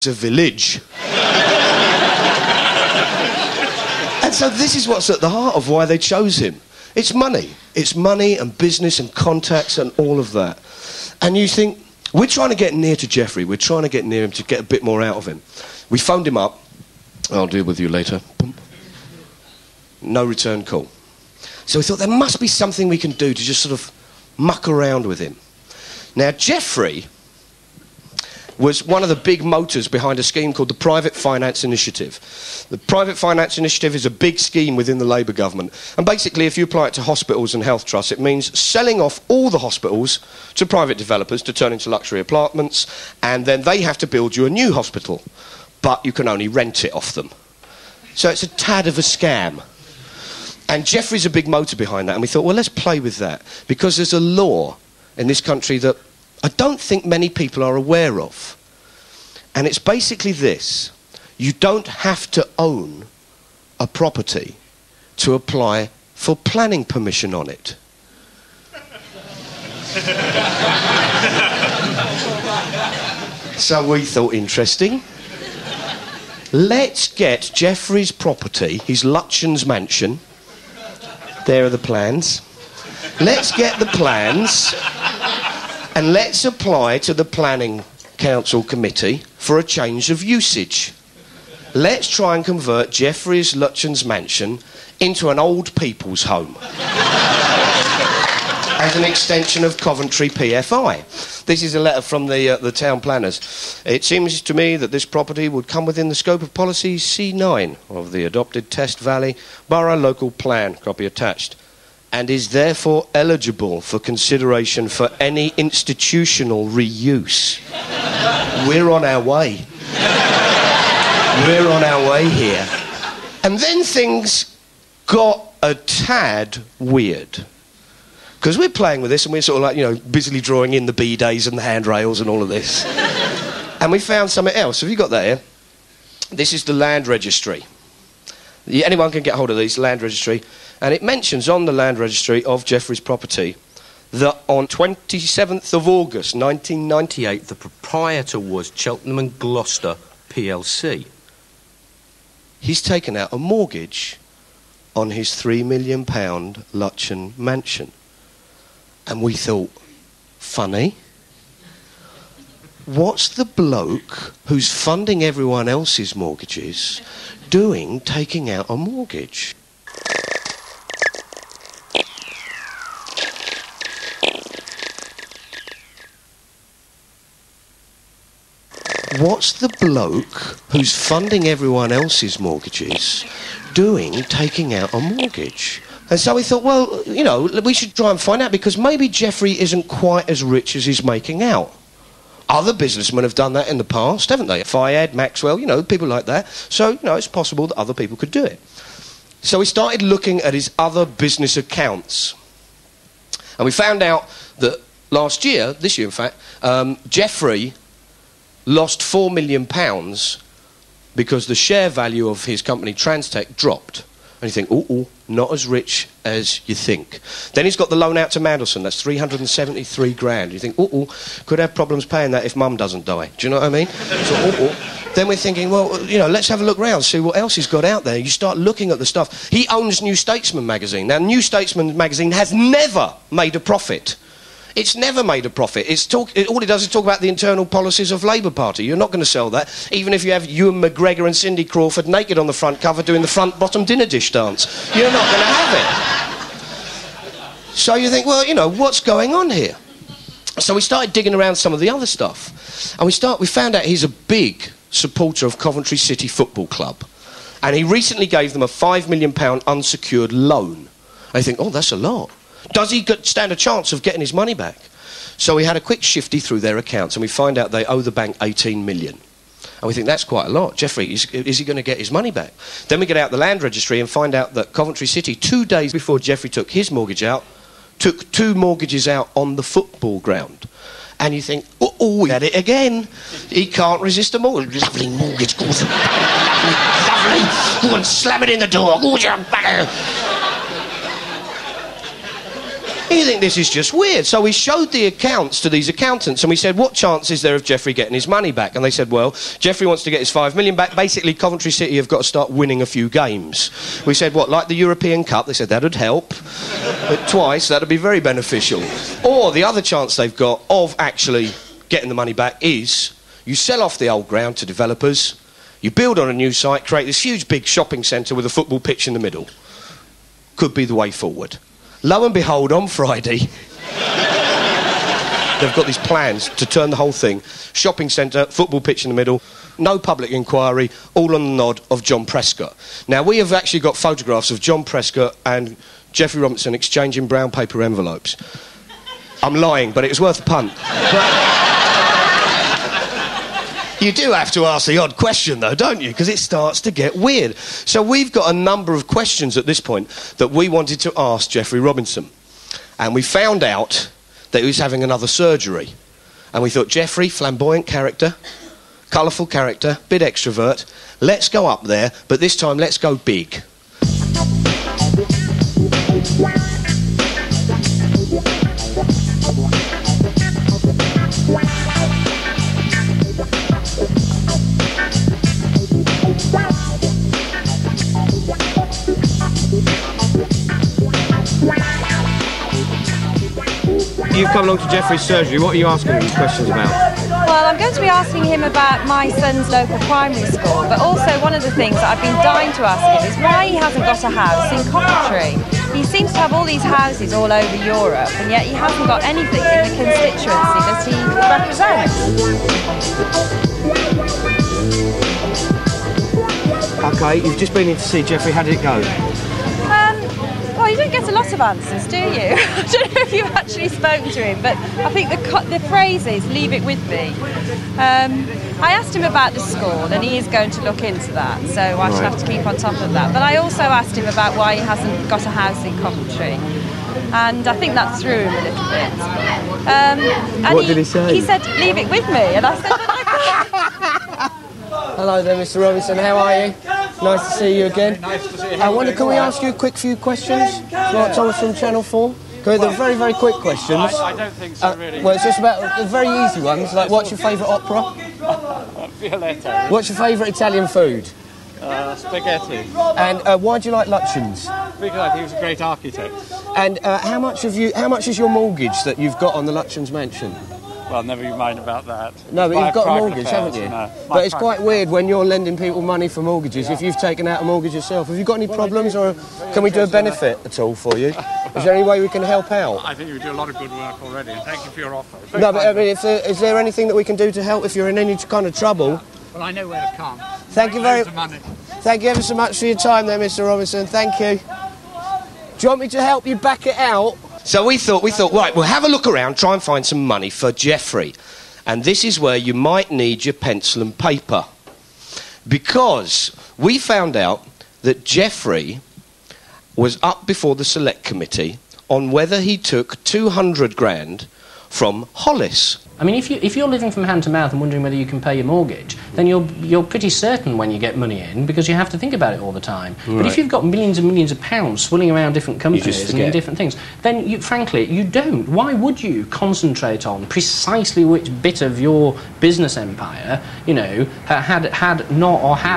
a village. And so this is what's at the heart of why they chose him. It's money. It's money and business and contacts and all of that. And you think, we're trying to get near to Geoffrey. We're trying to get near him to get a bit more out of him. We phoned him up. I'll deal with you later. Boom. No return call. So we thought there must be something we can do to just sort of muck around with him. Now, Geoffrey was one of the big motors behind a scheme called the Private Finance Initiative. The Private Finance Initiative is a big scheme within the Labour government. And basically, if you apply it to hospitals and health trusts, it means selling off all the hospitals to private developers to turn into luxury apartments, and then they have to build you a new hospital. But you can only rent it off them. So it's a tad of a scam. And Geoffrey's a big motor behind that, and we thought, well, let's play with that. Because there's a law in this country that I don't think many people are aware of. And it's basically this. You don't have to own a property to apply for planning permission on it. So we thought, interesting. Let's get Geoffrey's property, his Lutyens mansion. There are the plans. Let's get the plans and let's apply to the Planning Council Committee for a change of usage. Let's try and convert Geoffrey's Lutyens mansion into an old people's home. As an extension of Coventry PFI. This is a letter from the town planners. It seems to me that this property would come within the scope of policy C9 of the adopted Test Valley Borough Local Plan, copy attached, and is therefore eligible for consideration for any institutional reuse. We're on our way. We're on our way here. And then things got a tad weird. Because we're playing with this and we're sort of like, you know, busily drawing in the B-days and the handrails and all of this. And we found something else. Have you got that here? This is the land registry. Anyone can get hold of these, land registry. And it mentions on the land registry of Geoffrey's property that on 27th of August 1998, the proprietor was Cheltenham and Gloucester PLC. He's taken out a mortgage on his £3 million Lutyens mansion. And we thought, funny. What's the bloke who's funding everyone else's mortgages doing taking out a mortgage? What's the bloke who's funding everyone else's mortgages doing taking out a mortgage? And so we thought, well, you know, we should try and find out, because maybe Geoffrey isn't quite as rich as he's making out. Other businessmen have done that in the past, haven't they? Fayed, Maxwell, you know, people like that. So, you know, it's possible that other people could do it. So we started looking at his other business accounts. And we found out that last year, this year in fact, Geoffrey lost £4 million because the share value of his company Transtech dropped. And you think, ooh, not as rich as you think. Then he's got the loan out to Mandelson, that's 373 grand. You think, ooh, could have problems paying that if mum doesn't die. Do you know what I mean? So, Then we're thinking, well, you know, let's have a look round, see what else he's got out there. You start looking at the stuff. He owns New Statesman magazine. Now, New Statesman magazine has never made a profit. It's never made a profit. All it does is talk about the internal policies of Labour Party. You're not going to sell that, even if you have Ewan McGregor and Cindy Crawford naked on the front cover doing the front-bottom dinner dish dance. You're not going to have it. So you think, well, you know, what's going on here? So we started digging around some of the other stuff. And we found out he's a big supporter of Coventry City Football Club. And he recently gave them a £5 million unsecured loan. And you think, oh, that's a lot. Does he stand a chance of getting his money back? So we had a quick shifty through their accounts, and we find out they owe the bank 18 million. And we think, that's quite a lot. Geoffrey, is he going to get his money back? Then we get out the land registry and find out that Coventry City, 2 days before Geoffrey took his mortgage out, took 2 mortgages out on the football ground. And you think, oh, he had it again. He can't resist a mortgage. Lovely mortgage. Lovely. Go and slam it in the door. You think this is just weird. So we showed the accounts to these accountants and we said, what chance is there of Geoffrey getting his money back? And they said, well, Geoffrey wants to get his 5 million back. Basically, Coventry City have got to start winning a few games. We said, what, like the European Cup? They said, that'd help. But twice, that'd be very beneficial. Or the other chance they've got of actually getting the money back is you sell off the old ground to developers, you build on a new site, create this huge big shopping centre with a football pitch in the middle. Could be the way forward. Lo and behold, on Friday, they've got these plans to turn the whole thing. Shopping centre, football pitch in the middle, no public inquiry, all on the nod of John Prescott. Now, we have actually got photographs of John Prescott and Geoffrey Robinson exchanging brown paper envelopes. I'm lying, but it was worth a punt. You do have to ask the odd question, though, don't you? Because it starts to get weird. So we've got a number of questions at this point that we wanted to ask Geoffrey Robinson. And we found out that he was having another surgery. And we thought, Geoffrey, flamboyant character, colourful character, bit extrovert, let's go up there, but this time let's go big. You've come along to Geoffrey's surgery. What are you asking him questions about? Well, I'm going to be asking him about my son's local primary school, but also one of the things that I've been dying to ask him is why he hasn't got a house in Coventry. He seems to have all these houses all over Europe, and yet he hasn't got anything in the constituency that he represents. OK, you've just been in to see Geoffrey. How did it go? Well, you don't get a lot of answers, do you? I don't know if you've actually spoken to him, but I think the phrase is, leave it with me. I asked him about the school, and he is going to look into that, so I should have to keep on top of that. But I also asked him about why he hasn't got a house in Coventry, and I think that threw him a little bit. And what did he say? He said, leave it with me, and I said, Hello there, Mr. Robinson, how are you? Nice to see you again. Nice to see you. I wonder, can we ask you a quick few questions? Like Thomas from Channel 4? They're very, very quick questions. I don't think so, really. Well, it's just about the very easy ones, like what's your favourite opera? Violetto. What's your favourite Italian food? Spaghetti. And why do you like Lutyens? Because he was a great architect. And how much is your mortgage that you've got on the Lutyens mansion? Well, never you mind about that. No, but you've got a mortgage, haven't you? No, but it's quite weird when you're lending people money for mortgages if you've taken out a mortgage yourself. Have you got any problems, or can we do a benefit at all for you? Is there any way we can help out? I think you do a lot of good work already, and thank you for your offer. No, but I mean, is there anything that we can do to help if you're in any kind of trouble? Well, I know where to come. Thank you Thank you ever so much for your time there, Mr. Robinson. Thank you. Do you want me to help you back it out? So we thought, right, we'll have a look around, try and find some money for Geoffrey. And this is where you might need your pencil and paper. Because we found out that Geoffrey was up before the select committee on whether he took 200 grand from Hollis. I mean, if you're living from hand to mouth and wondering whether you can pay your mortgage, then you're pretty certain when you get money in, because you have to think about it all the time. Right. But if you've got millions and millions of pounds swirling around different companies and different things, then frankly, you don't. Why would you concentrate on precisely which bit of your business empire, you know, had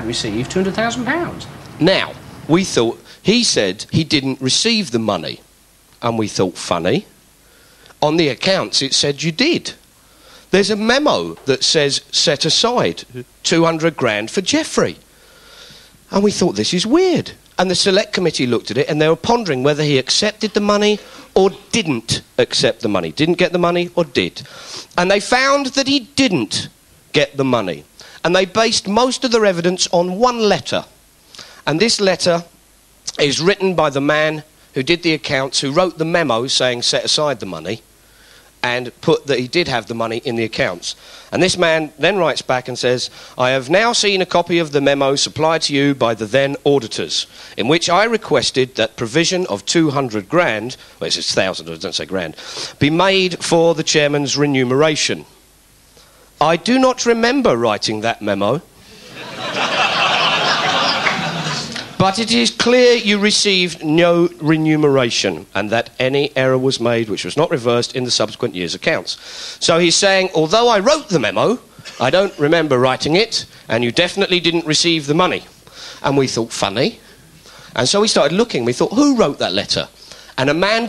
received £200,000? Now, we thought, he said he didn't receive the money. And we thought, funny. On the accounts, it said you did. There's a memo that says set aside 200 grand for Geoffrey. And we thought, this is weird. And the select committee looked at it and they were pondering whether he accepted the money or didn't accept the money. Didn't get the money or did. And they found that he didn't get the money. And they based most of their evidence on one letter. And this letter is written by the man who did the accounts, who wrote the memo saying set aside the money, and put that he did have the money in the accounts. And this man then writes back and says, I have now seen a copy of the memo supplied to you by the then auditors, in which I requested that provision of 200 grand, well, it says 1,000, I don't say grand, be made for the chairman's remuneration. I do not remember writing that memo. But it is clear you received no remuneration and that any error was made which was not reversed in the subsequent year's accounts. So he's saying, although I wrote the memo, I don't remember writing it, and you definitely didn't receive the money. And we thought, funny. And so we started looking. We thought, who wrote that letter? And a man